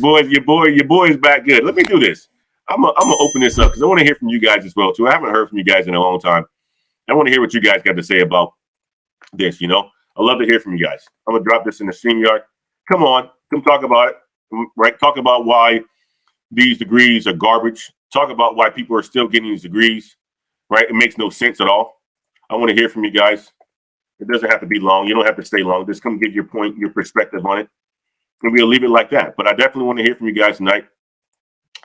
Your boy is back good. Let me do this. I'm gonna open this up because I want to hear from you guys as well too. I haven't heard from you guys in a long time. I want to hear what you guys got to say about this. I love to hear from you guys. I'm gonna drop this in the StreamYard. Come on, come talk about it. Right? Talk about why these degrees are garbage. Talk about why people are still getting these degrees. Right? It makes no sense at all. I want to hear from you guys. It doesn't have to be long. You don't have to stay long. Just come give your point, your perspective on it. And we'll leave it like that. But I definitely want to hear from you guys tonight.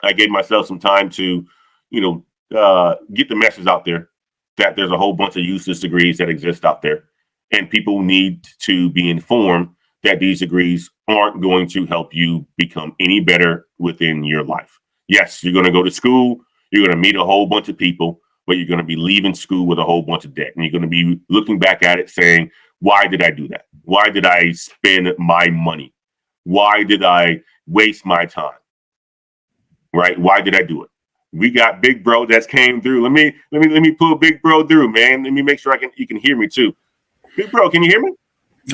I gave myself some time to, get the message out there that there's a whole bunch of useless degrees that exist out there. And people need to be informed that these degrees aren't going to help you become any better within your life. Yes, you're going to go to school. You're going to meet a whole bunch of people. But you're going to be leaving school with a whole bunch of debt. And you're going to be looking back at it saying, why did I do that? Why did I spend my money? Why did I waste my time? Right? Why did I do it? We got Big Bro that's came through. Let me pull Big Bro through, man. Let me make sure you can hear me too. Big Bro, can you hear me?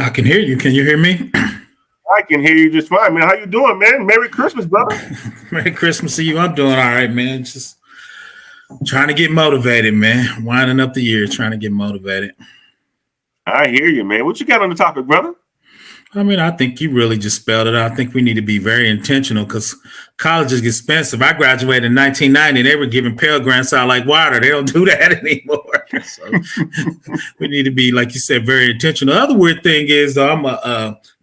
I can hear you. Can you hear me? I can hear you just fine, man. How you doing, man? Merry Christmas, brother. Merry Christmas to you. I'm doing all right, man. Just trying to get motivated, man. Winding up the year, trying to get motivated. I hear you, man. What you got on the topic, brother? I mean, I think you really just spelled it out. I think we need to be very intentional because college is expensive. I graduated in 1990. They were giving Pell Grants out like water. They don't do that anymore. So we need to be, like you said, very intentional. The other weird thing is, I'm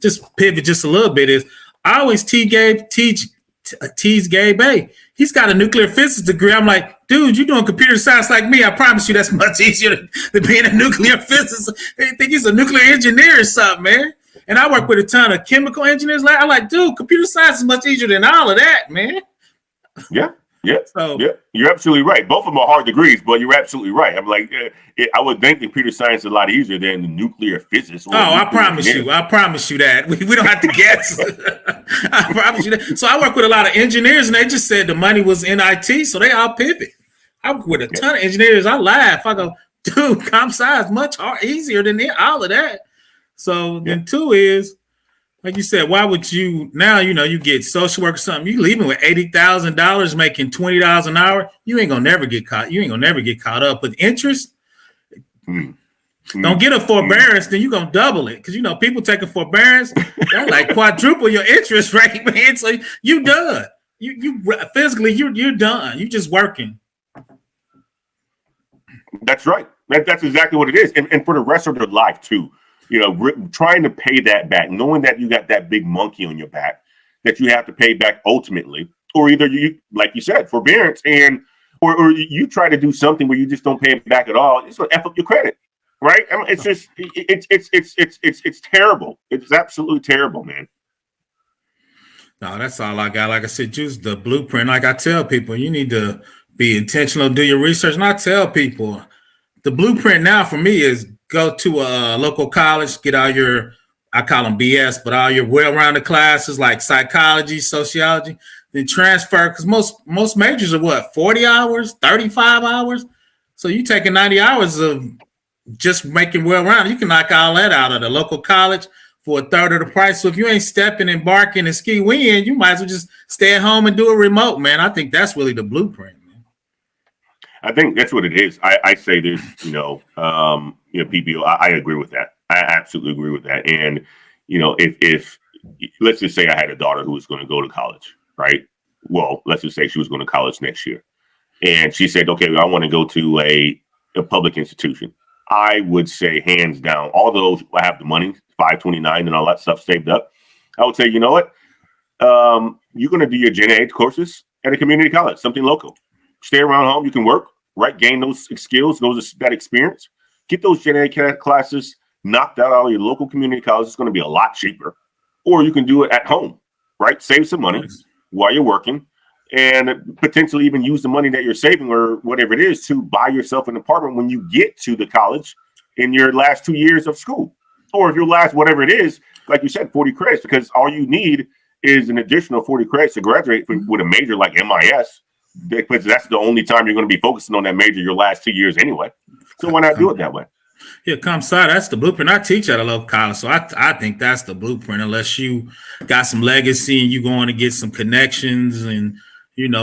just pivot just a little bit, is I always tease Gabe, hey, he's got a nuclear physics degree. I'm like, dude, you're doing computer science like me. I promise you that's much easier than being a nuclear physicist. I think he's a nuclear engineer or something, man. And I work with a ton of chemical engineers. I'm like, dude, computer science is much easier than all of that, man. Yeah. So, yeah, you're absolutely right. Both of them are hard degrees, but you're absolutely right. I'm like, I would think computer science is a lot easier than the nuclear physics. I promise you that. We don't have to guess. I promise you that. So I work with a lot of engineers, and they just said the money was in IT, so they all pivot. I work with a ton of engineers. I laugh. I go, dude, comp sci is much easier than all of that. So then two is, like you said, why would you now, you get social work or something, you leaving with $80,000 making $20 an hour, you ain't gonna never get caught. You ain't gonna never get caught up with interest. Don't get a forbearance, then you're gonna double it. Because people take a forbearance, that's like quadruple your interest rate, man. So you done. You physically you're done. You just working. That's right. That's exactly what it is. And for the rest of their life too. Trying to pay that back, knowing that you got that big monkey on your back that you have to pay back ultimately, or either you, like you said, forbearance, or you try to do something where you just don't pay it back at all. It's gonna F up your credit, right? I mean, it's just it's terrible. It's absolutely terrible, man. No, that's all I got. Like I said, use the blueprint. Like I tell people, you need to be intentional, do your research. And I tell people, the blueprint now for me is go to a local college, get all your, I call them BS, but all your well-rounded classes like psychology, sociology, then transfer, because most majors are 40 hours, 35 hours. So you taking 90 hours of just making well-rounded. You can knock all that out of the local college for a third of the price. So if you ain't stepping and barking and ski win, you might as well just stay at home and do a remote, man. I think that's really the blueprint. I think that's what it is. I say this, PPO. I agree with that. I absolutely agree with that. And if let's just say I had a daughter who was going to go to college, right? Well, let's just say she was going to college next year, and she said, "Okay, I want to go to a public institution." I would say, hands down, all those I have the money, 529 and all that stuff saved up. I would say, you know what? You're going to do your Gen Ed courses at a community college, something local. Stay around home. You can work, right? Gain those skills, that experience. Get those Gen Ed classes knocked out of your local community college. It's going to be a lot cheaper. Or you can do it at home, right? Save some money while you're working and potentially even use the money that you're saving or whatever it is to buy yourself an apartment when you get to the college in your last 2 years of school. Or if your last, whatever it is, like you said, 40 credits, because all you need is an additional 40 credits to graduate with a major like MIS. Because that's the only time you're going to be focusing on that major your last 2 years anyway. So why not do it that way? Yeah, ComSci, that's the blueprint. I teach at a local college, so I think that's the blueprint. Unless you got some legacy and you going to get some connections and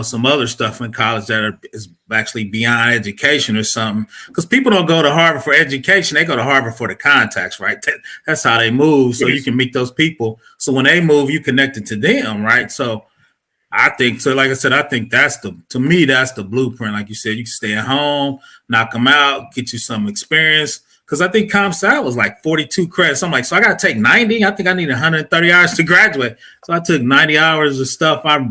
some other stuff in college that is actually beyond education or something. Because people don't go to Harvard for education; they go to Harvard for the contacts, right? That's how they move. So you can meet those people. So when they move, you connected to them, right? So I think so. Like I said, I think that's the blueprint. Like you said, you can stay at home, knock them out, get you some experience. Because I think ComSci was like 42 credits. I'm like, so I got to take 90. I think I need 130 hours to graduate. So I took 90 hours of stuff. I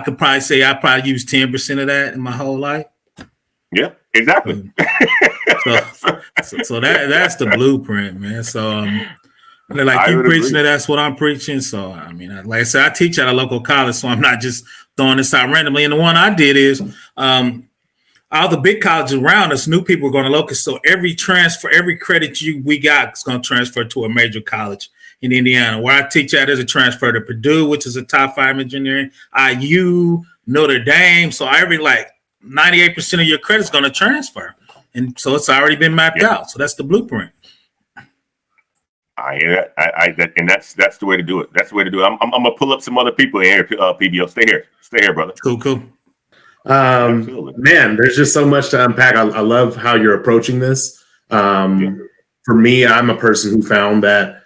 could probably say I probably used 10% of that in my whole life. Yeah, exactly. So that's the blueprint, man. So like you preaching it, that's what I'm preaching. So I mean, like I said, I teach at a local college, so I'm not just throwing this out randomly. And the one I did is all the big colleges around us, new people are going to locus. So every credit we got is going to transfer to a major college in Indiana. Where I teach at is a transfer to Purdue, which is a top 5 engineering, IU, Notre Dame. So every 98% of your credit is going to transfer. And so it's already been mapped out. So that's the blueprint. I hear that. And that's the way to do it. That's the way to do it. I'm going to pull up some other people in here, PBO. Stay here, brother. Cool. Man, there's just so much to unpack. I love how you're approaching this. For me, I'm a person who found that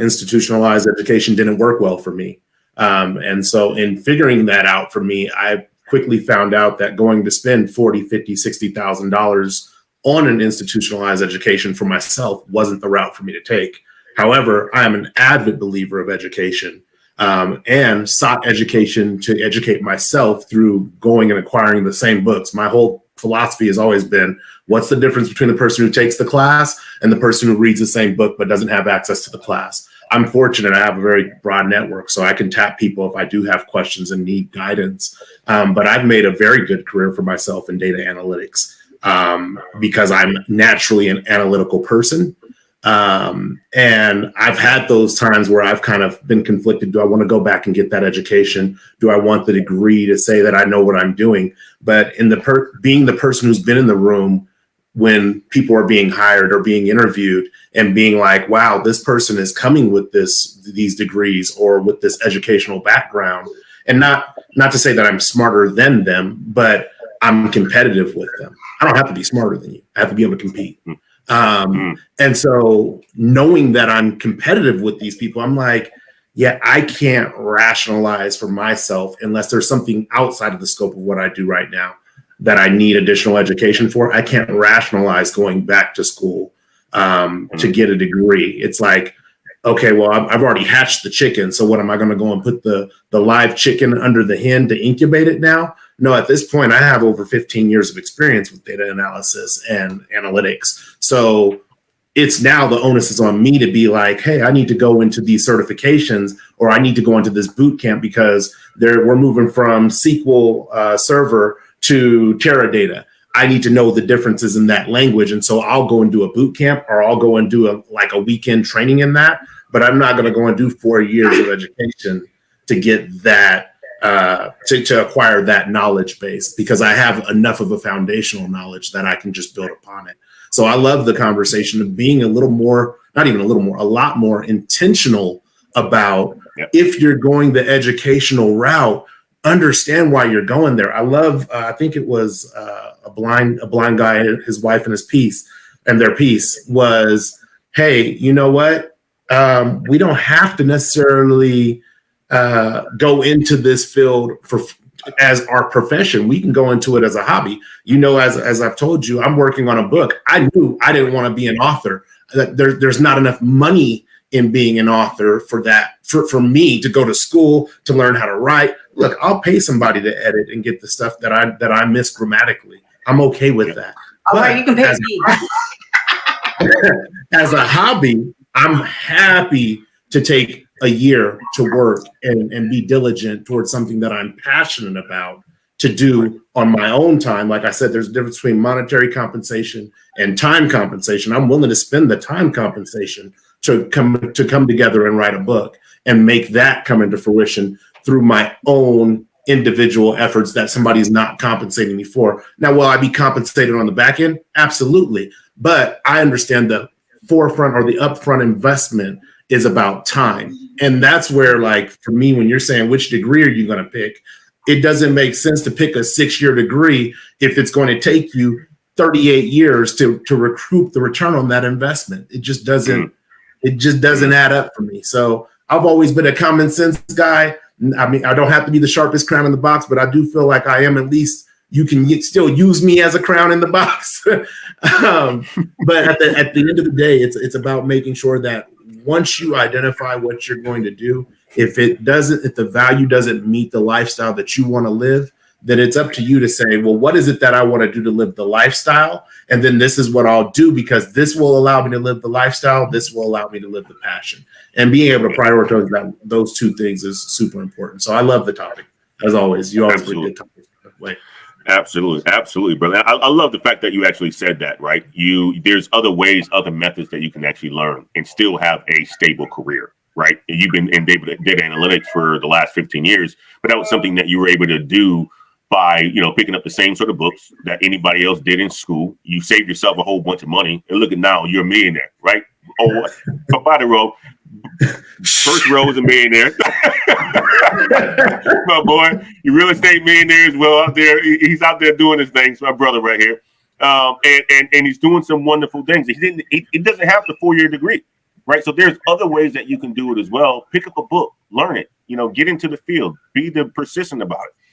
institutionalized education didn't work well for me. And so in figuring that out for me, I quickly found out that going to spend $40,000, $50,000, $60,000 on an institutionalized education for myself wasn't the route for me to take. However, I am an avid believer of education. And sought education to educate myself through going and acquiring the same books. My whole philosophy has always been, what's the difference between the person who takes the class and the person who reads the same book but doesn't have access to the class? I'm fortunate I have a very broad network, so I can tap people if I do have questions and need guidance. But I've made a very good career for myself in data analytics because I'm naturally an analytical person. And I've had those times where I've kind of been conflicted. Do I want to go back and get that education? Do I want the degree to say that I know what I'm doing? But in being the person who's been in the room when people are being hired or being interviewed and being like, wow, this person is coming with these degrees or with this educational background. And not to say that I'm smarter than them, but I'm competitive with them. I don't have to be smarter than you. I have to be able to compete. And so knowing that I'm competitive with these people, I'm like, yeah, I can't rationalize for myself unless there's something outside of the scope of what I do right now that I need additional education for. I can't rationalize going back to school to get a degree. It's like, okay, well, I've already hatched the chicken. So what am I going to go and put the live chicken under the hen to incubate it now? No, at this point, I have over 15 years of experience with data analysis and analytics. So it's now the onus is on me to be like, hey, I need to go into these certifications or I need to go into this boot camp because we're moving from SQL Server to Teradata. I need to know the differences in that language. And so I'll go and do a boot camp or I'll go and do a weekend training in that. But I'm not going to go and do 4 years of education to get that. To acquire that knowledge base because I have enough of a foundational knowledge that I can just build upon it. So I love the conversation of being a lot more intentional about if you're going the educational route, understand why you're going there. I love, I think it was a blind guy, his wife and their piece was, hey, you know what? We don't have to necessarily go into this field as our profession. We can go into it as a hobby. As I've told you, I'm working on a book. I knew I didn't want to be an author. There's not enough money in being an author for that, for me to go to school to learn how to write. Look, I'll pay somebody to edit and get the stuff that I miss grammatically. I'm okay with that. All right, you can pay me. As a hobby, I'm happy to take a year to work and be diligent towards something that I'm passionate about to do on my own time. Like I said, there's a difference between monetary compensation and time compensation. I'm willing to spend the time compensation to come together and write a book and make that come into fruition through my own individual efforts that somebody's not compensating me for. Now, will I be compensated on the back end? Absolutely. But I understand the forefront or the upfront investment is about time. And that's where, like, for me, when you're saying which degree are you going to pick, it doesn't make sense to pick a 6-year degree if it's going to take you 38 years to recoup the return on that investment. It just doesn't add up for me. So I've always been a common sense guy. I mean, I don't have to be the sharpest crown in the box, but I do feel like I am, at least you can still use me as a crown in the box. But at the end of the day, it's about making sure that once you identify what you're going to do, if the value doesn't meet the lifestyle that you want to live, then it's up to you to say, well, what is it that I want to do to live the lifestyle? And then this is what I'll do, because this will allow me to live the lifestyle. This will allow me to live the passion. And being able to prioritize those two things is super important. So I love the topic. As always, you always bring good topics that way. Absolutely, brother. I love the fact that you actually said that, right? There's other ways, other methods that you can actually learn and still have a stable career, right? And you've been in data analytics for the last 15 years, but that was something that you were able to do by, picking up the same sort of books that anybody else did in school. You saved yourself a whole bunch of money, and look at now, you're a millionaire, right? Oh, by the row, first row is a millionaire. My boy, you real estate millionaire as well out there. He's out there doing his things. My brother right here, and he's doing some wonderful things. It doesn't have the 4-year degree, right? So there's other ways that you can do it as well. Pick up a book, learn it. Get into the field, be persistent about it.